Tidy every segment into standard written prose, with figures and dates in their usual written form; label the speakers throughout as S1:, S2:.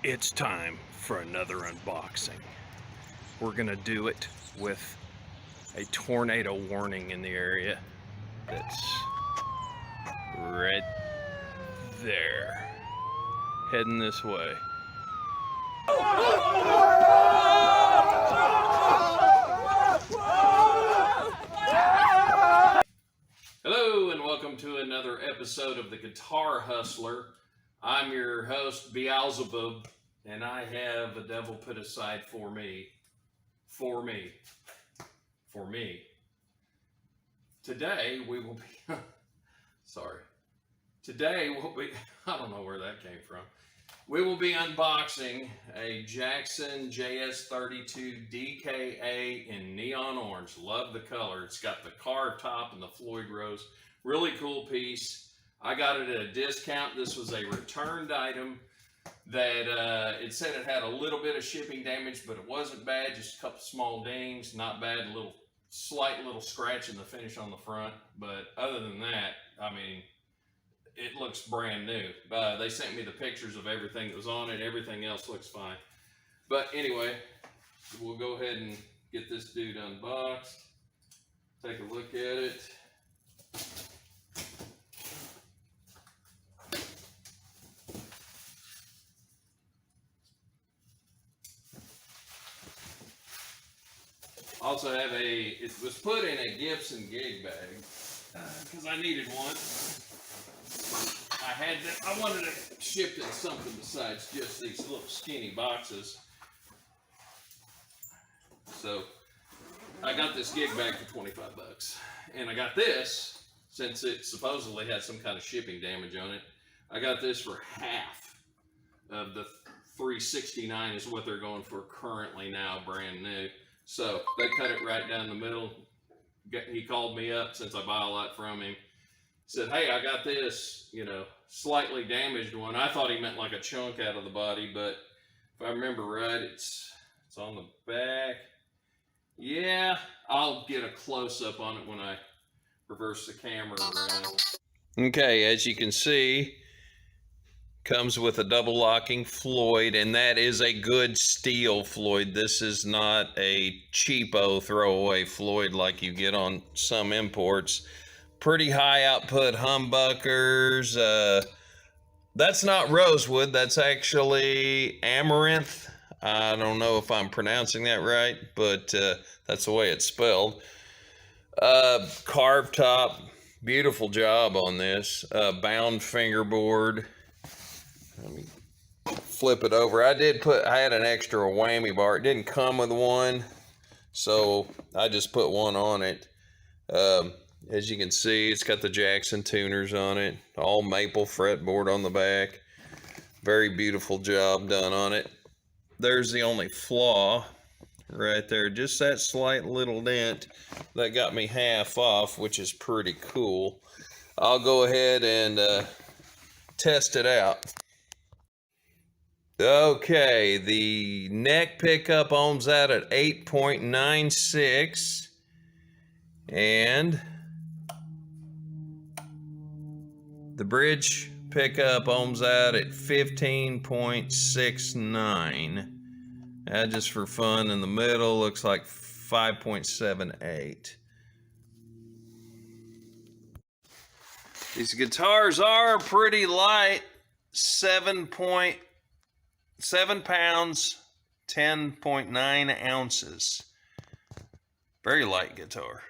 S1: It's time for another unboxing. We're gonna do it with a tornado warning in the area that's right there, heading this way. Hello and welcome to another episode of the Guitar Hustler. I'm your host, Beelzebub, and I have a devil put aside for me. Today we will be, Today we'll be, I don't know where that came from. We will be unboxing a Jackson JS32 DKA in neon orange. Love the color. It's got the carved top and the Floyd rose. Really cool piece. I got it at a discount. This was a returned item that it said it had a little bit of shipping damage, but it wasn't bad. Just a couple small dings, not bad. A slight little scratch in the finish on the front. But other than that, I mean, it looks brand new. They sent me the pictures of everything that was on it. Everything else looks fine. But anyway, we'll go ahead and get this dude unboxed. Take a look at it. Also have it was put in a Gibson gig bag because I needed one. I wanted it shipped in something besides just these little skinny boxes. So I got this gig bag for 25 bucks. And I got this, since it supposedly had some kind of shipping damage on it, I got this for half of the $369 is what they're going for currently now, brand new. So they cut it right down the middle. He called me up since I buy a lot from him. Said, hey, I got this, slightly damaged one. I thought he meant like a chunk out of the body, but if I remember right, it's on the back. Yeah, I'll get a close-up on it when I reverse the camera around. Okay, as you can see, comes with a double locking Floyd, and that is a good steel Floyd. This is not a cheapo throwaway Floyd like you get on some imports. Pretty high output humbuckers. That's not rosewood, that's actually amaranth. I don't know if I'm pronouncing that right, but that's the way it's spelled. Carved top, beautiful job on this. Bound fingerboard. Let me flip it over. I had an extra whammy bar. It didn't come with one, so I just put one on it. As you can see, it's got the Jackson tuners on it, all maple fretboard on the back. Very beautiful job done on it. There's the only flaw right there, just that slight little dent that got me half off, which is pretty cool. I'll go ahead and test it out. Okay, the neck pickup ohms out at 8.96, and the bridge pickup ohms out at 15.69. Just for fun, in the middle looks like 5.78. These guitars are pretty light, 7 pounds, 10.9 ounces. Very light guitar.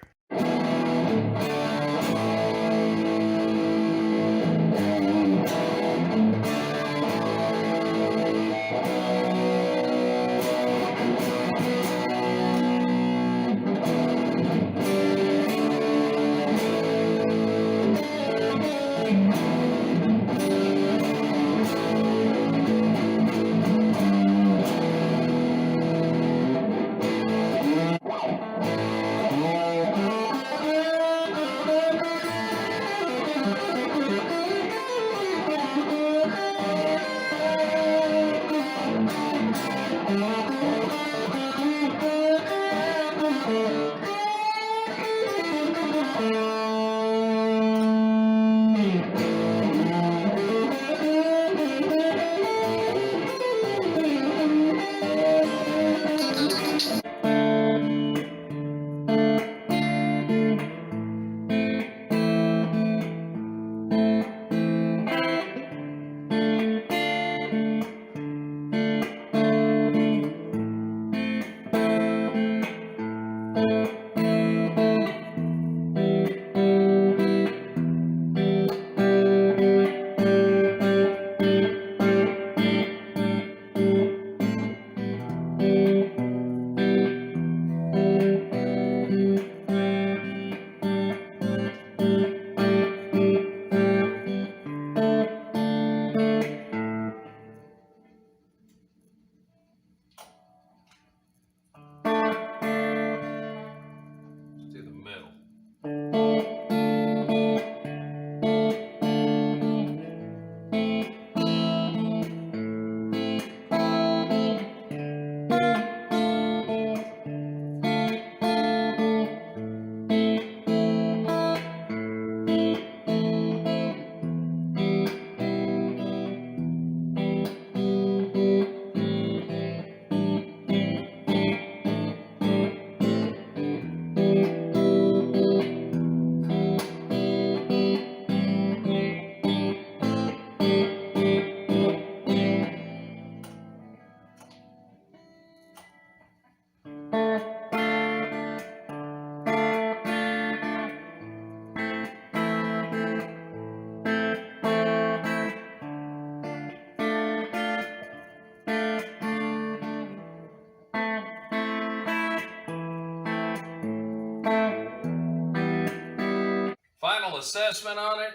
S1: assessment on it,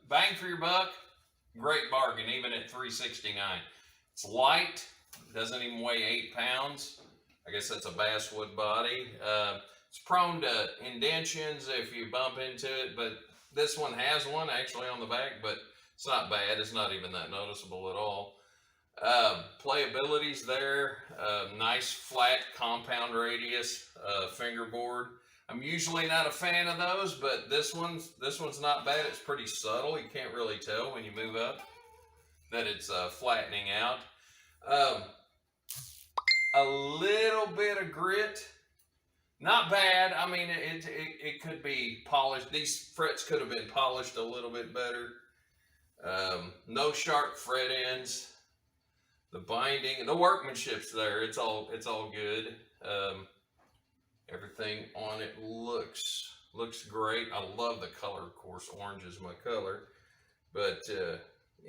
S1: bang for your buck, great bargain, even at $369. It's light, doesn't even weigh 8 pounds. I guess that's a basswood body. It's prone to indentions if you bump into it, but this one has one actually on the back, but it's not bad. It's not even that noticeable at all. Playability's there. Nice flat compound radius fingerboard. I'm usually not a fan of those, but this one's not bad. It's pretty subtle. You can't really tell when you move up that it's flattening out. A little bit of grit, not bad. I mean, it could be polished. These frets could have been polished a little bit better. No sharp fret ends. The binding and the workmanship's there. It's all good. Everything on it looks great. I love the color, of course. Orange is my color. But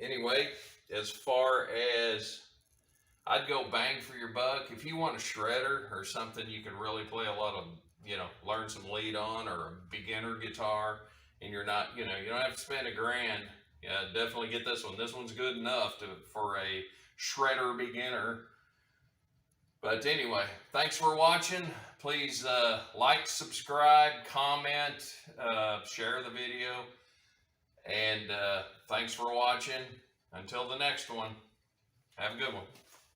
S1: anyway, as far as I'd go bang for your buck. If you want a shredder or something you can really play a lot of, learn some lead on, or a beginner guitar, and you're not, you don't have to spend $1,000. Yeah, definitely get this one. This one's good enough for a shredder beginner. But anyway, thanks for watching. Please like, subscribe, comment, share the video, and thanks for watching. Until the next one, have a good one.